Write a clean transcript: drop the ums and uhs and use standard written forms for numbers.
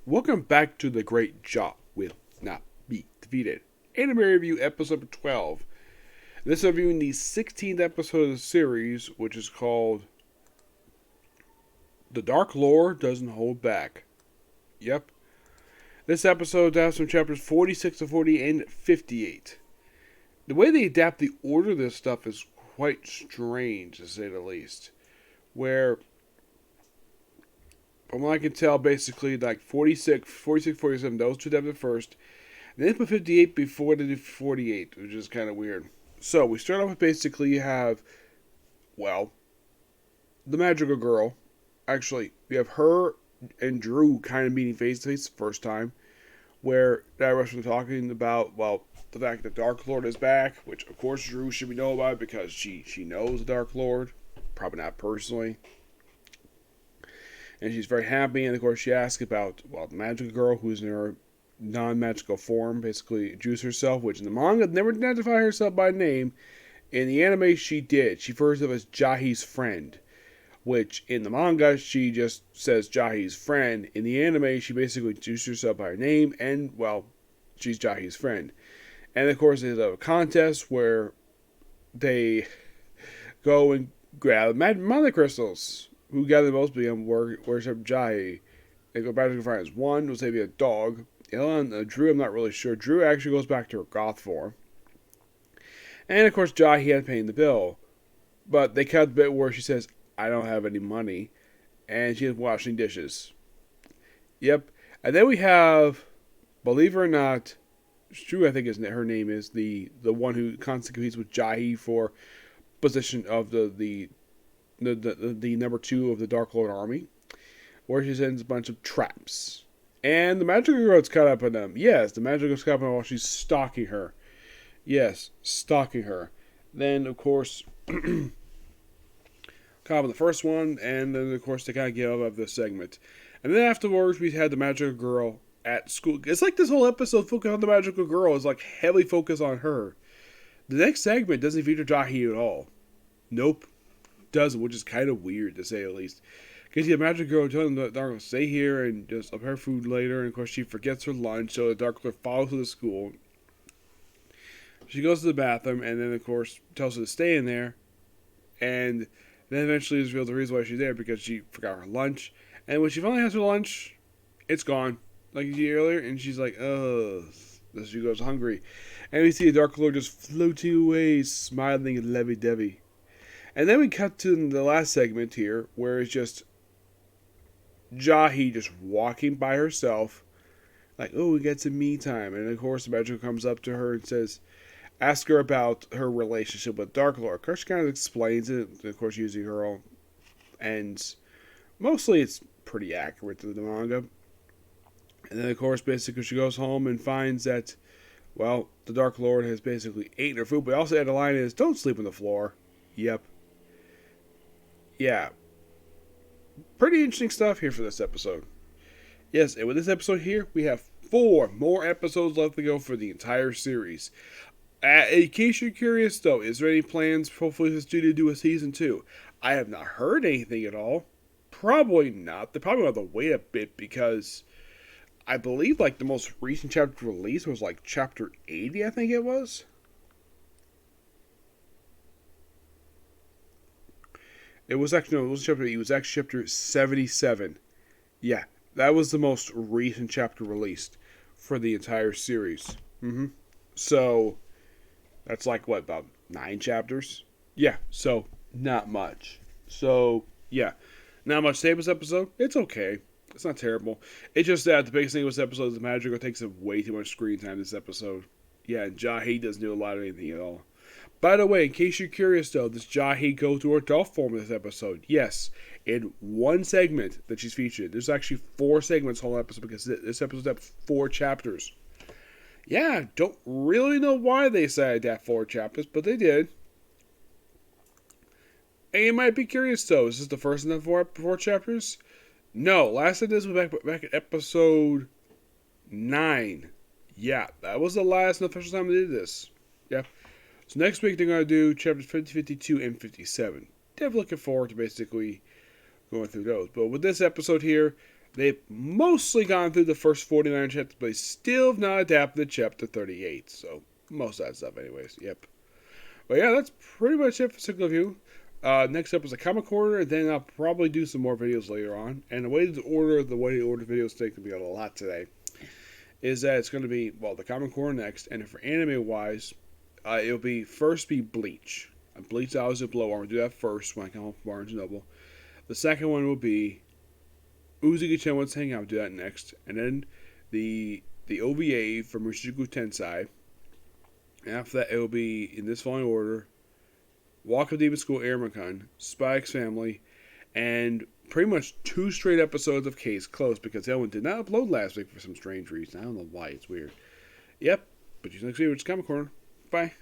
Welcome back to the Great Jaw Will Not Be Defeated. Anime Review Episode 12. This is reviewing the 16th episode of the series, which is called The Dark Lord Doesn't Hold Back. Yep. This episode has from chapters 46 to 40 and 58. The way they adapt the order of this stuff is quite strange, to say the least. Where, from what I can tell, basically, like 46, 47, those two happened first. And then put 58 before they do 48, which is kind of weird. So, we start off with basically you have, well, the magical girl. Actually, we have her and Drew kind of meeting face to face the first time. Where that was talking about, well, the fact that Dark Lord is back, which of course Drew should know about because she knows the Dark Lord. Probably not personally. And she's very happy, and of course she asks about, well, the magical girl who's in her non-magical form, basically introduce herself, which in the manga never identified herself by name. In the anime she did. She refers to herself as Jahy's friend, which in the manga she just says Jahy's friend. In the anime she basically introduces herself by her name, and, well, she's Jahy's friend. And of course there's a contest where they go and grab mana crystals. Who gather the most become worship Jahy. They go back to the friends. One was maybe a dog. The other one, Drew, I'm not really sure. Drew actually goes back to her goth form. And of course Jahy had paying the bill. But they cut the bit where she says, I don't have any money. And she is washing dishes. Yep. And then we have, believe it or not, Drew, I think her name is, the one who constantly competes with Jahy for position of the number 2 of the Dark Lord army, where she sends a bunch of traps. And the magical girl is caught up in them. Yes, the magical girl's caught up in them while she's stalking her. Yes, stalking her. Then, of course, caught up in the first one, and then, of course, they kind of give up this segment. And then afterwards, we had the magical girl at school. It's like this whole episode focused on the magical girl is like heavily focused on her. The next segment doesn't feature Jahy at all. Nope. Doesn't, which is kind of weird to say the least. Because the magic girl telling them that they're going to stay here and just up her food later, and of course she forgets her lunch, so the Dark Lord follows her to school. She goes to the bathroom, and then of course tells her to stay in there, and then eventually is revealed the reason why she's there because she forgot her lunch. And when she finally has her lunch, it's gone, like you see earlier, and she's like, ugh. So she goes hungry, and we see the Dark Lord just floating away, smiling and lovey-dovey. And then we cut to the last segment here, where it's just Jahy just walking by herself, like, oh, we get some me time. And of course, the magic comes up to her and says, ask her about her relationship with Dark Lord. Of course, she kind of explains it, of course, using her own. And mostly it's pretty accurate to the manga. And then, of course, basically she goes home and finds that, well, the Dark Lord has basically eaten her food. But also had a line is, don't sleep on the floor. Yep. Yeah. Pretty interesting stuff here for this episode. Yes, and with this episode here, we have 4 more episodes left to go for the entire series. In case you're curious, though, is there any plans, hopefully, for the studio to do a season 2? I have not heard anything at all. Probably not. They're probably going to have to wait a bit because I believe, like, the most recent chapter release was, like, chapter 80, I think it was. It was actually, no, it wasn't chapter 8, it was actually chapter 77. Yeah, that was the most recent chapter released for the entire series. So, that's like, what, about 9 chapters? Yeah, so, not much. So, yeah, not much to say this episode. It's okay. It's not terrible. It's just that the biggest thing with this episode is the magical takes up way too much screen time this episode. Yeah, and Jahy doesn't do a lot of anything at all. By the way, in case you're curious though, does Jahy go to her adult form in this episode? Yes. In one segment that she's featured. There's actually 4 segments whole episode because this episode has 4 chapters. Yeah, don't really know why they decided to have 4 chapters, but they did. And you might be curious though, is this the first of the 4 chapters? No, last time this was back at episode 9. Yeah, that was the last and official time they did this. Yeah. So next week they're going to do chapters 50, 52, and 57. Definitely looking forward to basically going through those. But with this episode here, They've mostly gone through the first 49 chapters, but they still have not adapted to chapter 38. So, most of that stuff, anyways. Yep. But yeah, that's pretty much it for Cycle View. Next up is a comic corner, and then I'll probably do some more videos later on. And the way to order videos today, could be a lot today, is that it's going to be, well, the comic corner next, and for anime wise, it'll be first be Bleach. Bleach Hours of Blow. I'm going to do that first when I come home from Barnes & Noble. The second one will be Uzaki-chan Wants to Hang Out. I'll do that next. And then the OVA from Mushoku Tensei. And after that, it will be, in this following order, Walk of Demon School Airmakun, Spy X Family, and pretty much 2 straight episodes of Case Closed, because that one did not upload last week for some strange reason. I don't know why, it's weird. Yep, but you next week, which is Comic Corner. Bye.